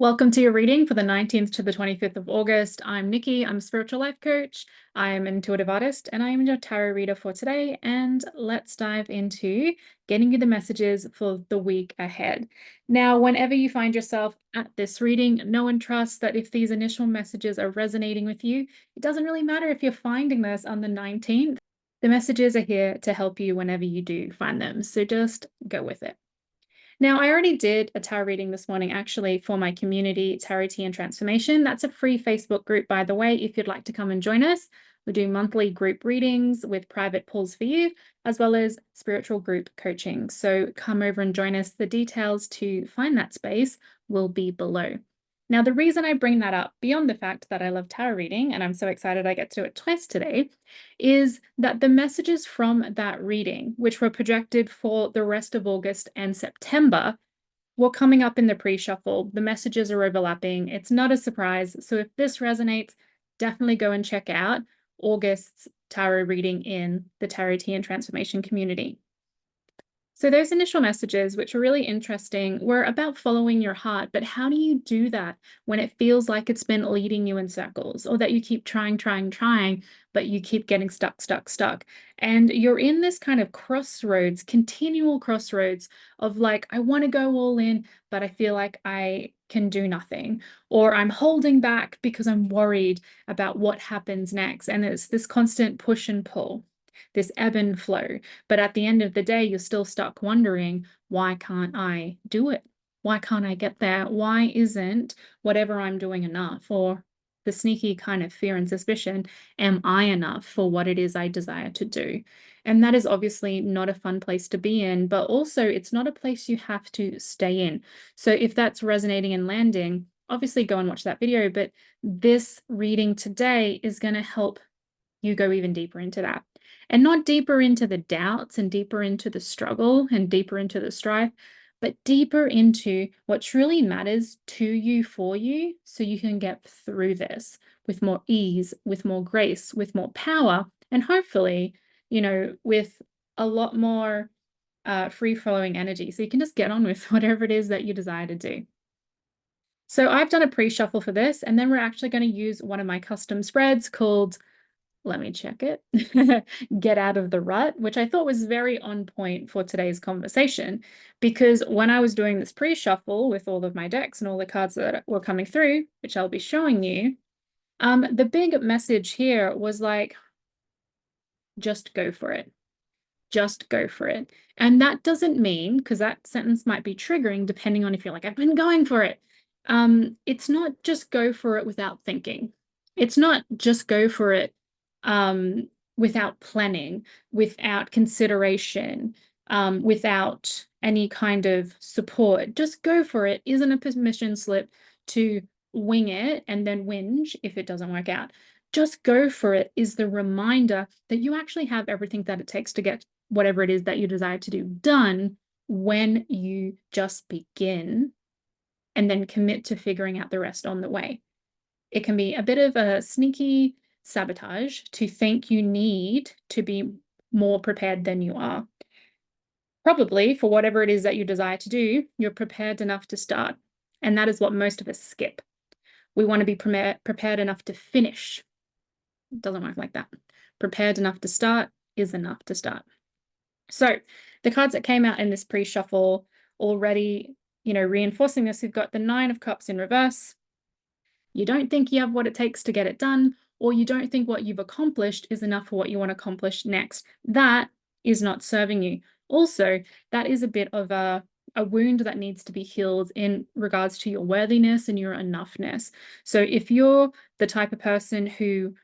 Welcome to your reading for the 19th to the 25th of August. I'm Nikki. I'm a spiritual life coach. I'm an intuitive artist, and I am your tarot reader for today. And let's dive into getting you the messages for the week ahead. Now, whenever you find yourself at this reading, know and trust that if these initial messages are resonating with you, it doesn't really matter if you're finding this on the 19th. The messages are here to help you whenever you do find them. So just go with it. Now, I already did a tarot reading this morning, actually, for my community, Tarot Tea and Transformation. That's a free Facebook group, by the way, if you'd like to come and join us. We do monthly group readings with private pulls for you, as well as spiritual group coaching. So come over and join us. The details to find that space will be below. Now, the reason I bring that up, beyond the fact that I love tarot reading, and I'm so excited I get to do it twice today, is that the messages from that reading, which were projected for the rest of August and September, were coming up in the pre-shuffle. The messages are overlapping. It's not a surprise. So if this resonates, definitely go and check out August's tarot reading in the Tarot Tea and Transformation community. So those initial messages, which were really interesting, were about following your heart. But how do you do that when it feels like it's been leading you in circles, or that you keep trying, but you keep getting stuck? And you're in this kind of crossroads, continual crossroads of like, I want to go all in, but I feel like I can do nothing, or I'm holding back because I'm worried about what happens next. And it's this constant push and pull, this ebb and flow. But at the end of the day, you're still stuck wondering, why can't I do it? Why can't I get there? Why isn't whatever I'm doing enough? Or the sneaky kind of fear and suspicion, am I enough for what it is I desire to do? And that is obviously not a fun place to be in, but also it's not a place you have to stay in. So if that's resonating and landing, obviously go and watch that video. But this reading today is going to help you go even deeper into that. And not deeper into the doubts and deeper into the struggle and deeper into the strife, but deeper into what truly matters to you, for you, so you can get through this with more ease, with more grace, with more power, and hopefully, with a lot more free-flowing energy. So you can just get on with whatever it is that you desire to do. So I've done a pre-shuffle for this, and then we're actually going to use one of my custom spreads called, let me check it, Get Out of the Rut, which I thought was very on point for today's conversation, because when I was doing this pre-shuffle with all of my decks and all the cards that were coming through, which I'll be showing you, the big message here was like, just go for it. Just go for it. And that doesn't mean, because that sentence might be triggering depending on if you're like, I've been going for it. It's not just go for it without thinking. It's not just go for it without planning, without consideration, without any kind of support. Just go for it isn't a permission slip to wing it and then whinge if it doesn't work out. Just go for it is the reminder that you actually have everything that it takes to get whatever it is that you desire to do done when you just begin and then commit to figuring out the rest on the way. It can be a bit of a sneaky sabotage to think you need to be more prepared than you are. Probably for whatever it is that you desire to do, you're prepared enough to start. And that is what most of us skip. We want to be prepared enough to finish. It doesn't work like that. Prepared enough to start is enough to start. So the cards that came out in this pre-shuffle already, reinforcing this, we've got the Nine of Cups in reverse. You don't think you have what it takes to get it done, or you don't think what you've accomplished is enough for what you want to accomplish next. That is not serving you. Also, that is a bit of a wound that needs to be healed in regards to your worthiness and your enoughness. So if you're the type of person who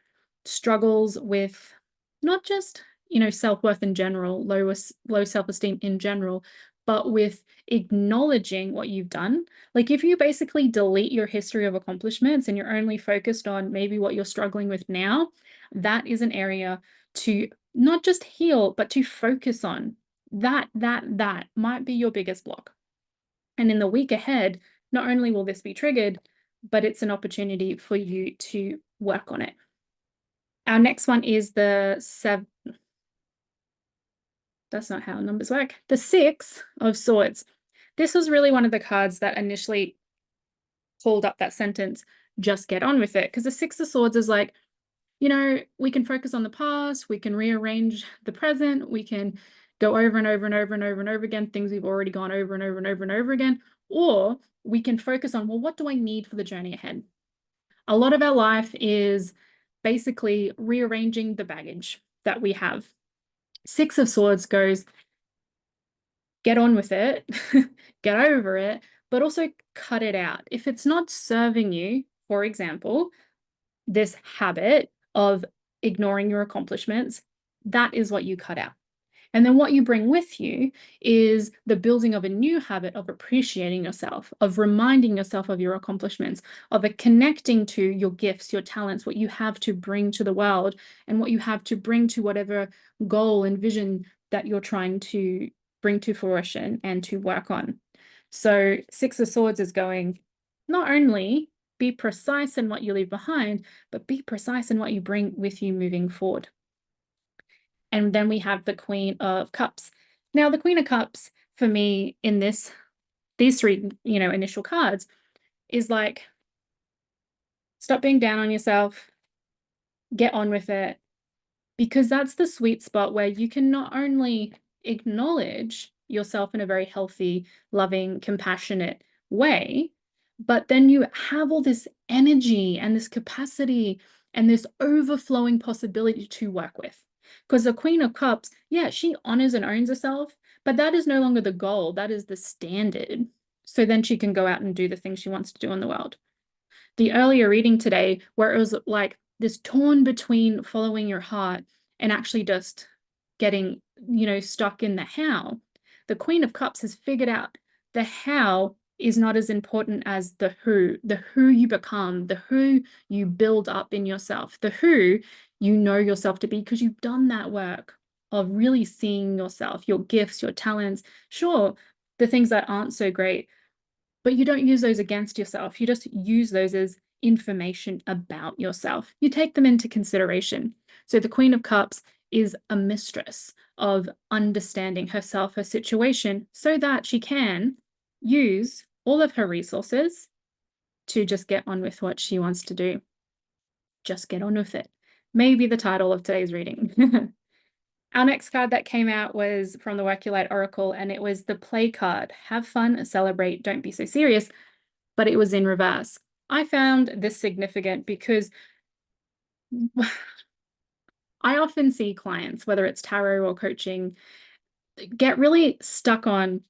struggles with not just, self-worth in general, low self-esteem in general, but with acknowledging what you've done. Like if you basically delete your history of accomplishments and you're only focused on maybe what you're struggling with now, that is an area to not just heal, but to focus on. That might be your biggest block. And in the week ahead, not only will this be triggered, but it's an opportunity for you to work on it. Our next one is the seven. That's not how numbers work. The Six of Swords. This was really one of the cards that initially called up that sentence, just get on with it. Because the Six of Swords is like, we can focus on the past, we can rearrange the present, we can go over and over and over and over and over again, things we've already gone over and over and over and over again, or we can focus on, well, what do I need for the journey ahead? A lot of our life is basically rearranging the baggage that we have. Six of Swords goes, get on with it, get over it, but also cut it out. If it's not serving you, for example, this habit of ignoring your accomplishments, that is what you cut out. And then what you bring with you is the building of a new habit of appreciating yourself, of reminding yourself of your accomplishments, of connecting to your gifts, your talents, what you have to bring to the world, and what you have to bring to whatever goal and vision that you're trying to bring to fruition and to work on. So Six of Swords is going, not only be precise in what you leave behind, but be precise in what you bring with you moving forward. And then we have the Queen of Cups. Now, the Queen of Cups, for me, in these three, initial cards, is like, stop being down on yourself, get on with it, because that's the sweet spot where you can not only acknowledge yourself in a very healthy, loving, compassionate way, but then you have all this energy and this capacity and this overflowing possibility to work with. Because the Queen of Cups, yeah, she honors and owns herself, but that is no longer the goal. That is the standard. So then she can go out and do the things she wants to do in the world. The earlier reading today, where it was like this torn between following your heart and actually just getting, stuck in the how, the Queen of Cups has figured out the how is not as important as the who you become, the who you build up in yourself, the who you know yourself to be, because you've done that work of really seeing yourself, your gifts, your talents, sure, the things that aren't so great, but you don't use those against yourself. You just use those as information about yourself. You take them into consideration. So the Queen of Cups is a mistress of understanding herself, her situation, so that she can use all of her resources to just get on with what she wants to do. Just get on with it. Maybe the title of today's reading. Our next card that came out was from the Work Your Light Oracle, and it was the play card. Have fun, celebrate, don't be so serious, but it was in reverse. I found this significant because I often see clients, whether it's tarot or coaching, get really stuck on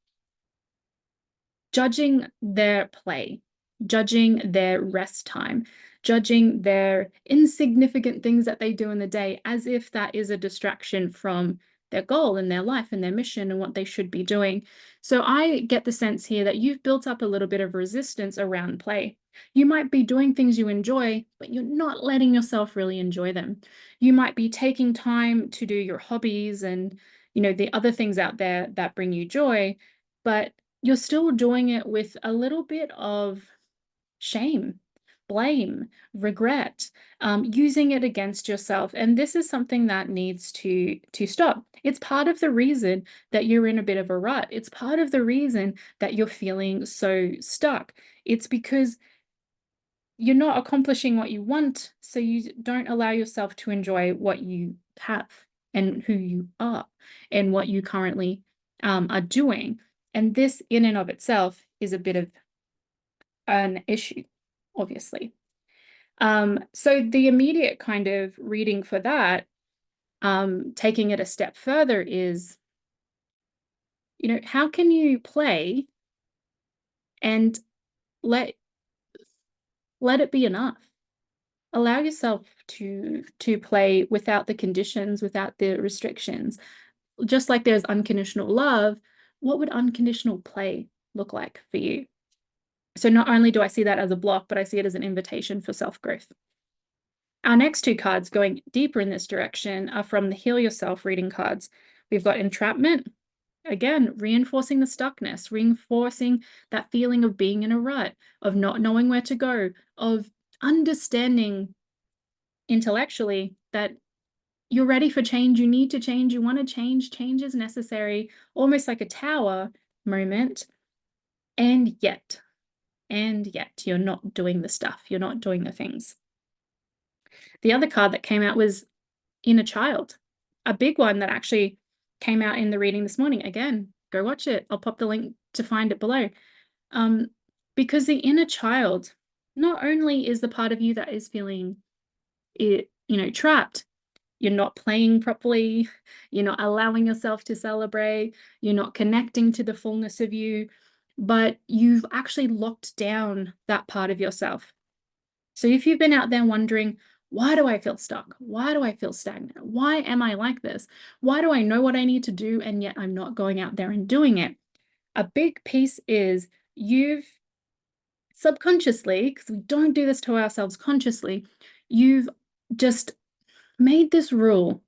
judging their play, judging their rest time, judging their insignificant things that they do in the day as if that is a distraction from their goal and their life and their mission and what they should be doing. So I get the sense here that you've built up a little bit of resistance around play. You might be doing things you enjoy, but you're not letting yourself really enjoy them. You might be taking time to do your hobbies and, the other things out there that bring you joy, but you're still doing it with a little bit of shame, blame, regret, using it against yourself. And this is something that needs to stop. It's part of the reason that you're in a bit of a rut. It's part of the reason that you're feeling so stuck. It's because you're not accomplishing what you want, so you don't allow yourself to enjoy what you have and who you are and what you currently are doing. And this in and of itself is a bit of an issue, obviously. So the immediate kind of reading for that, taking it a step further, is, how can you play and let it be enough? Allow yourself to play without the conditions, without the restrictions. Just like there's unconditional love, what would unconditional play look like for you? So not only do I see that as a block, but I see it as an invitation for self-growth. Our next two cards going deeper in this direction are from the Heal Yourself reading cards. We've got Entrapment, again, reinforcing the stuckness, reinforcing that feeling of being in a rut, of not knowing where to go, of understanding intellectually that you're ready for change, you need to change, you want to change, change is necessary, almost like a tower moment. And yet, and yet you're not doing the stuff, you're not doing the things. The other card that came out was inner child, a big one that actually came out in the reading this morning. Again, go watch it. I'll pop the link to find it below. Because the inner child not only is the part of you that is feeling it, trapped, you're not playing properly, you're not allowing yourself to celebrate, you're not connecting to the fullness of you, but you've actually locked down that part of yourself. So if you've been out there wondering, why do I feel stuck? Why do I feel stagnant? Why am I like this? Why do I know what I need to do and yet I'm not going out there and doing it? A big piece is you've subconsciously, because we don't do this to ourselves consciously, you've just made this rule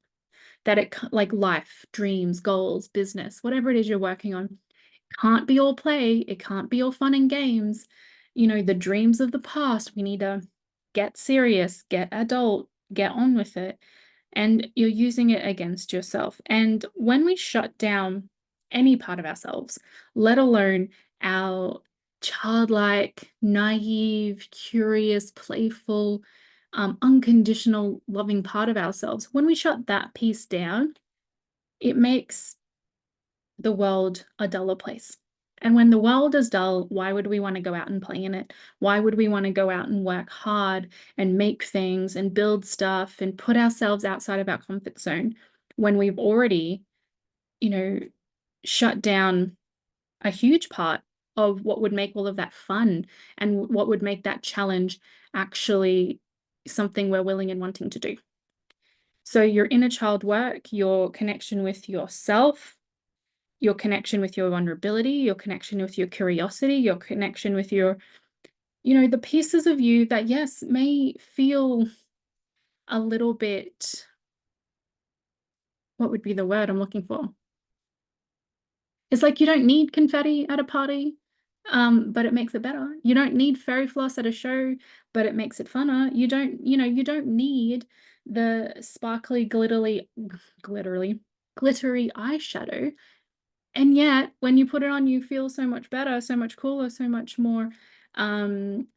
that like life, dreams, goals, business, whatever it is you're working on, can't be all play. It can't be all fun and games. The dreams of the past, we need to get serious, get adult, get on with it. And you're using it against yourself. And when we shut down any part of ourselves, let alone our childlike, naive, curious, playful, unconditional, loving part of ourselves, when we shut that piece down, it makes the world a duller place. And when the world is dull, why would we want to go out and play in it? Why would we want to go out and work hard and make things and build stuff and put ourselves outside of our comfort zone when we've already, shut down a huge part of what would make all of that fun and what would make that challenge actually something we're willing and wanting to do? So your inner child work, your connection with yourself, your connection with your vulnerability, your connection with your curiosity, your connection with your, the pieces of you that, yes, may feel a little bit, what would be the word I'm looking for? It's like you don't need confetti at a party, but it makes it better. You don't need fairy floss at a show, but it makes it funner. You don't need the sparkly, glittery eyeshadow. And yet, when you put it on, you feel so much better, so much cooler, so much more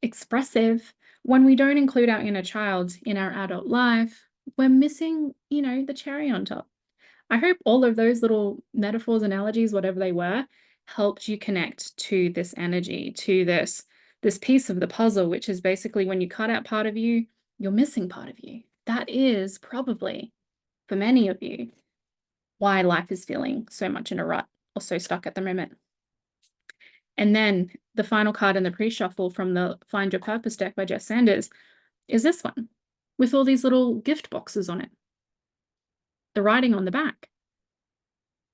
expressive. When we don't include our inner child in our adult life, we're missing, the cherry on top. I hope all of those little metaphors, analogies, whatever they were, helped you connect to this energy, to this piece of the puzzle, which is basically when you cut out part of you, you're missing part of you. That is probably, for many of you, why life is feeling so much in a rut or so stuck at the moment. And then the final card in the pre-shuffle from the Find Your Purpose deck by Jess Sanders is this one with all these little gift boxes on it. The writing on the back.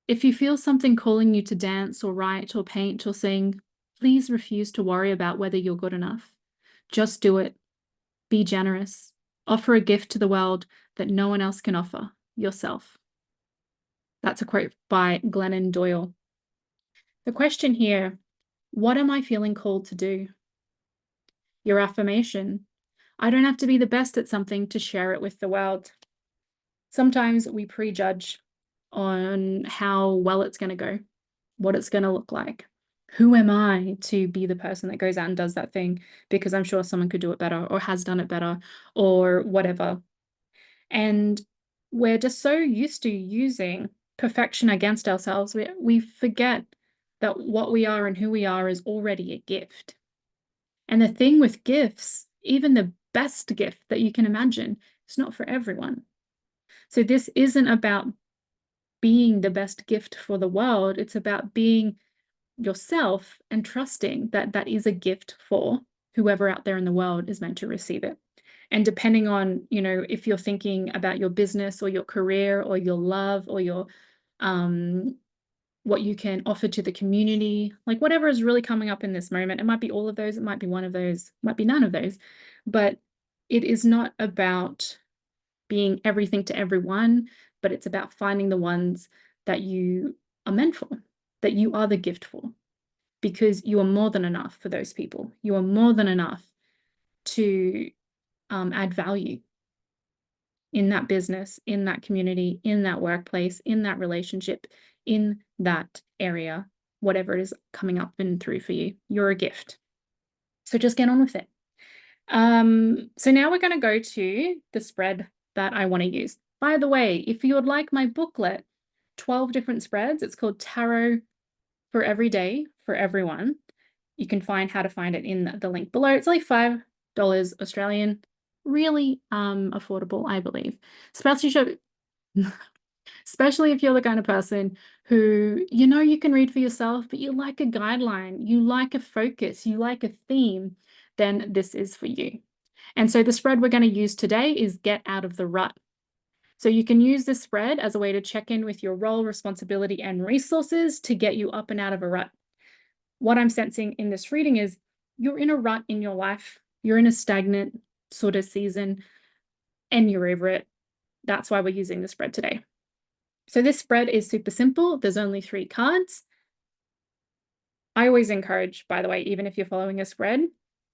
If you feel something calling you to dance or write or paint or sing, please refuse to worry about whether you're good enough. Just do it. Be generous. Offer a gift to the world that no one else can offer, yourself. That's a quote by Glennon Doyle. The question here, what am I feeling called to do? Your affirmation, I don't have to be the best at something to share it with the world. Sometimes we prejudge on how well it's going to go, what it's going to look like. Who am I to be the person that goes out and does that thing? Because I'm sure someone could do it better or has done it better or whatever. And we're just so used to using perfection against ourselves. We forget that what we are and who we are is already a gift. And the thing with gifts, even the best gift that you can imagine, is not for everyone. So this isn't about being the best gift for the world. It's about being yourself and trusting that that is a gift for whoever out there in the world is meant to receive it. And depending on, if you're thinking about your business or your career or your love or your what you can offer to the community, like whatever is really coming up in this moment, it might be all of those, it might be one of those, it might be none of those, but it is not about being everything to everyone, but it's about finding the ones that you are meant for, that you are the gift for, because you are more than enough for those people. You are more than enough to add value in that business, in that community, in that workplace, in that relationship, in that area, whatever it is coming up and through for you. You're a gift. So just get on with it. So now we're going to go to the spread that I want to use. By the way, if you would like my booklet, 12 different spreads, it's called Tarot for Every Day for Everyone. You can find how to find it in the link below. It's like $5 Australian, really affordable, I believe. Especially if you're the kind of person who, you can read for yourself, but you like a guideline, you like a focus, you like a theme, then this is for you. And so the spread we're going to use today is Get Out of the Rut. So you can use this spread as a way to check in with your role, responsibility, and resources to get you up and out of a rut. What I'm sensing in this reading is you're in a rut in your life. You're in a stagnant sort of season and you're over it. That's why we're using the spread today. So this spread is super simple. There's only 3 cards. I always encourage, by the way, even if you're following a spread,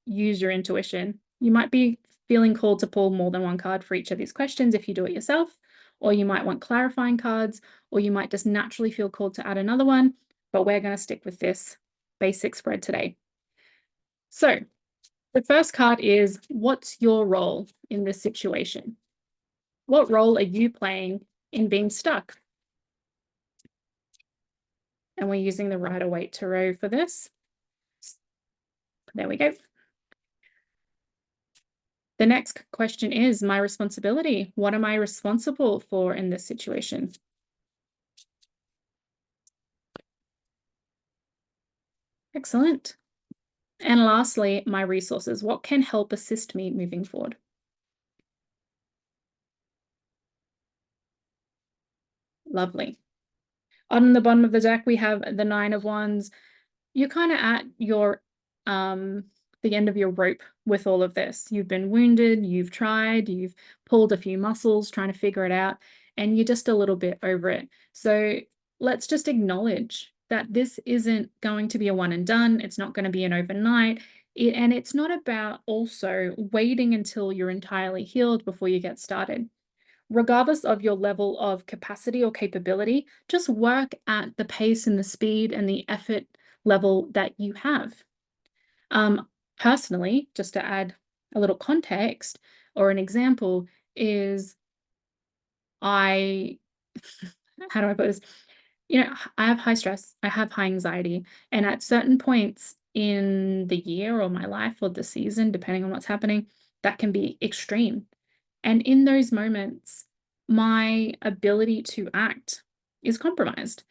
use your intuition. You might be feeling called to pull more than 1 card for each of these questions if you do it yourself, or you might want clarifying cards, or you might just naturally feel called to add another one, but we're going to stick with this basic spread today. So the first card is, what's your role in this situation? What role are you playing in being stuck? And we're using the Rider-Waite Tarot for this. There we go. The next question is my responsibility. What am I responsible for in this situation? Excellent. And lastly, my resources. What can help assist me moving forward? Lovely. On the bottom of the deck, we have the 9 of Wands. You're kind of at your the end of your rope with all of this. You've been wounded, you've tried, you've pulled a few muscles trying to figure it out, and you're just a little bit over it. So let's just acknowledge that this isn't going to be a one and done. It's not going to be an overnight. And it's not about also waiting until you're entirely healed before you get started. Regardless of your level of capacity or capability, just work at the pace and the speed and the effort level that you have. Personally, just to add a little context or an example, is I, how do I put this? I have high stress, I have high anxiety, and at certain points in the year or my life or the season, depending on what's happening, that can be extreme. And in those moments, my ability to act is compromised.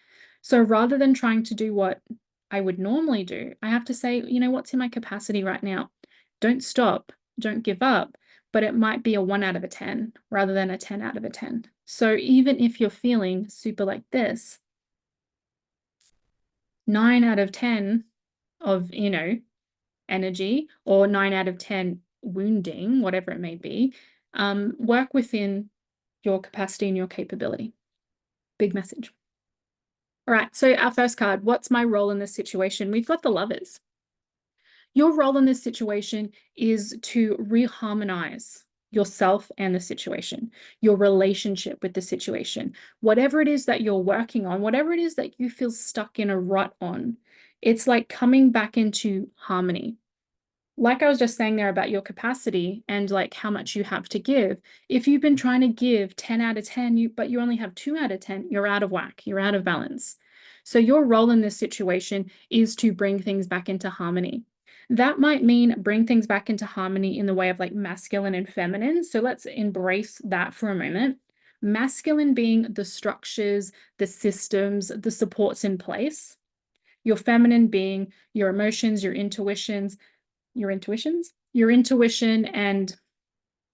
So rather than trying to do what I would normally do, I have to say, what's in my capacity right now? Don't stop, don't give up, but it might be a 1 out of a 10 rather than a 10 out of a 10. So even if you're feeling super like this, 9 out of 10 of, energy, or 9 out of 10 wounding, whatever it may be, work within your capacity and your capability. Big message. All right, so our first card, what's my role in this situation? We've got the Lovers. Your role in this situation is to reharmonize yourself and the situation, your relationship with the situation, whatever it is that you're working on, whatever it is that you feel stuck in a rut on. It's like coming back into harmony. Like I was just saying there about your capacity and like how much you have to give. If you've been trying to give 10 out of 10, but you only have 2 out of 10, you're out of whack, you're out of balance. So your role in this situation is to bring things back into harmony. That might mean bring things back into harmony in the way of like masculine and feminine. So let's embrace that for a moment. Masculine being the structures, the systems, the supports in place. Your feminine being your emotions, your intuition, and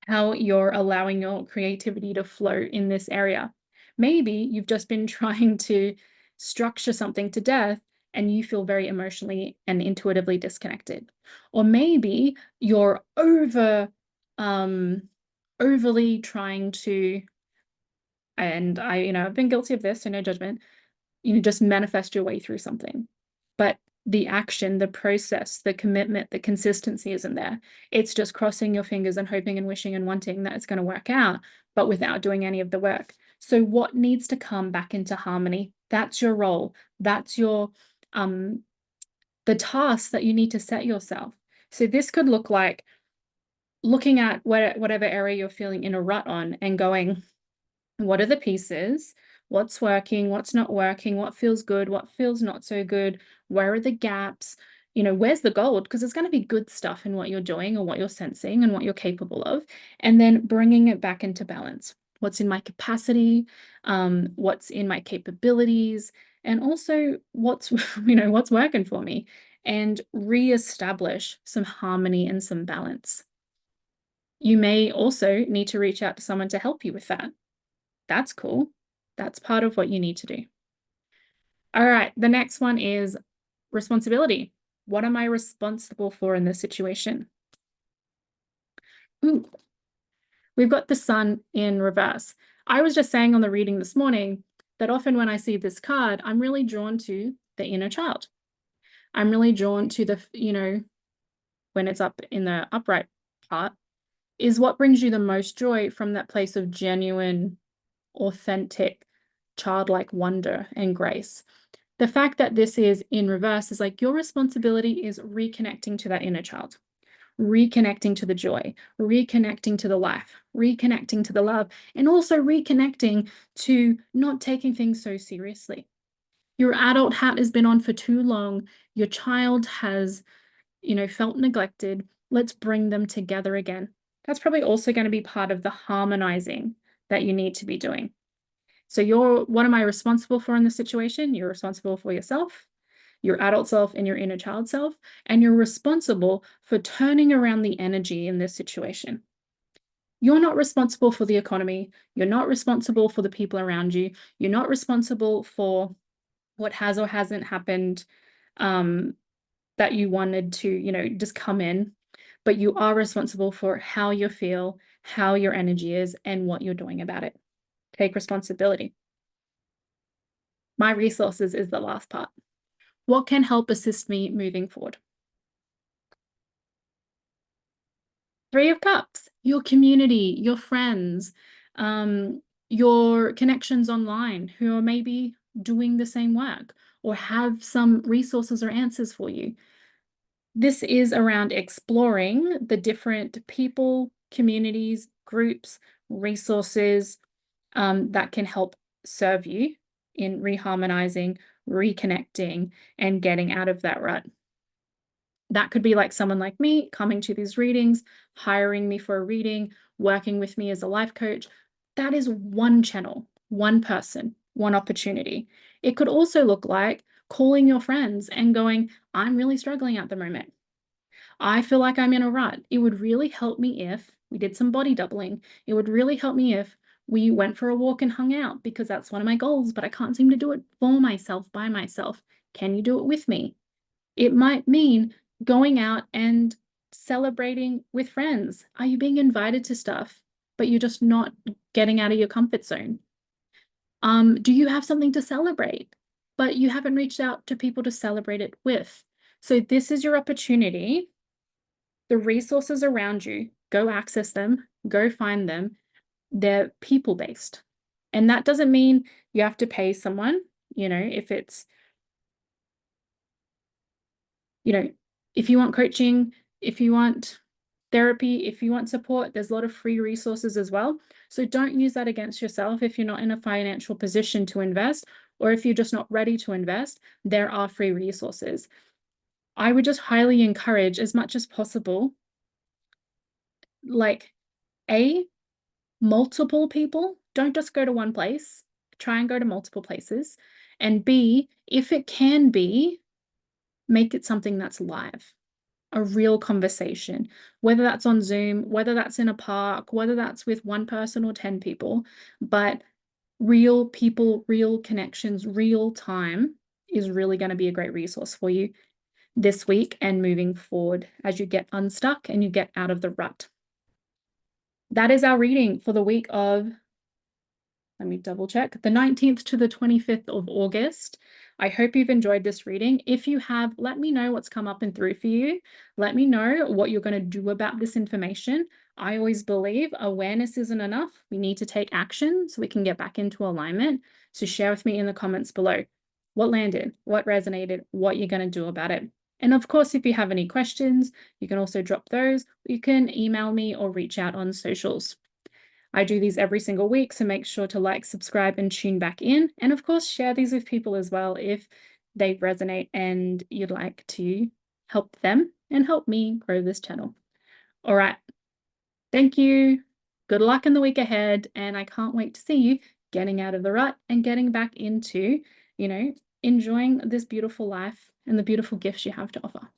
how you're allowing your creativity to flow in this area. Maybe you've just been trying to structure something to death and you feel very emotionally and intuitively disconnected. Or maybe you're overly trying to, and I've been guilty of this, so no judgment, just manifest your way through something. But the action, the process, the commitment, the consistency isn't there. It's just crossing your fingers and hoping and wishing and wanting that it's going to work out, but without doing any of the work. So what needs to come back into harmony? That's your role. That's your the task that you need to set yourself. So this could look like looking at whatever area you're feeling in a rut on and going, what are the pieces? What's working? What's not working? What feels good? What feels not so good? Where are the gaps? Where's the gold? Because there's going to be good stuff in what you're doing or what you're sensing and what you're capable of. And then bringing it back into balance. What's in my capacity? What's in my capabilities? And also what's, what's working for me? And reestablish some harmony and some balance. You may also need to reach out to someone to help you with that. That's cool. That's part of what you need to do. All right, the next one is responsibility. What am I responsible for in this situation? Ooh, we've got the sun in reverse. I was just saying on the reading this morning that often when I see this card, I'm really drawn to the inner child. I'm really drawn to the, when it's up in the upright part, is what brings you the most joy from that place of genuine, authentic, childlike wonder and grace. The fact that this is in reverse is like your responsibility is reconnecting to that inner child, reconnecting to the joy, reconnecting to the life, reconnecting to the love, and also reconnecting to not taking things so seriously. Your adult hat has been on for too long. Your child has, felt neglected. Let's bring them together again. That's probably also going to be part of the harmonizing that you need to be doing. So what am I responsible for in this situation? You're responsible for yourself, your adult self, and your inner child self, and you're responsible for turning around the energy in this situation. You're not responsible for the economy. You're not responsible for the people around you. You're not responsible for what has or hasn't happened that you wanted to, just come in. But you are responsible for how you feel, how your energy is, and what you're doing about it. Take responsibility. My resources is the last part. What can help assist me moving forward? Three of Cups, your community, your friends, your connections online who are maybe doing the same work or have some resources or answers for you. This is around exploring the different people, communities, groups, resources that can help serve you in reharmonizing, reconnecting, and getting out of that rut. That could be like someone like me coming to these readings, hiring me for a reading, working with me as a life coach. That is one channel, one person, one opportunity. It could also look like calling your friends and going, I'm really struggling at the moment. I feel like I'm in a rut. It would really help me if we did some body doubling. It would really help me if we went for a walk and hung out because that's one of my goals, but I can't seem to do it for myself, by myself. Can you do it with me? It might mean going out and celebrating with friends. Are you being invited to stuff, but you're just not getting out of your comfort zone? Do you have something to celebrate, but you haven't reached out to people to celebrate it with? So this is your opportunity. The resources around you, go access them, go find them. They're people-based. And that doesn't mean you have to pay someone, if it's, if you want coaching, if you want therapy, if you want support, there's a lot of free resources as well. So don't use that against yourself if you're not in a financial position to invest, or if you're just not ready to invest, there are free resources. I would just highly encourage as much as possible, like multiple people. Don't just go to one place. Try and go to multiple places. And B, if it can be, make it something that's live, a real conversation, whether that's on Zoom, whether that's in a park, whether that's with one person or 10 people, but real people, real connections, real time is really going to be a great resource for you this week and moving forward as you get unstuck and you get out of the rut. That is our reading for the week of, let me double check, the 19th to the 25th of August. I hope you've enjoyed this reading. If you have, let me know what's come up and through for you. Let me know what you're going to do about this information. I always believe awareness isn't enough. We need to take action so we can get back into alignment. So share with me in the comments below what landed, what resonated, what you're going to do about it. And of course, if you have any questions, you can also drop those. You can email me or reach out on socials. I do these every single week, so make sure to like, subscribe, and tune back in. And of course, share these with people as well if they resonate and you'd like to help them and help me grow this channel. All right. Thank you. Good luck in the week ahead. And I can't wait to see you getting out of the rut and getting back into, enjoying this beautiful life and the beautiful gifts you have to offer.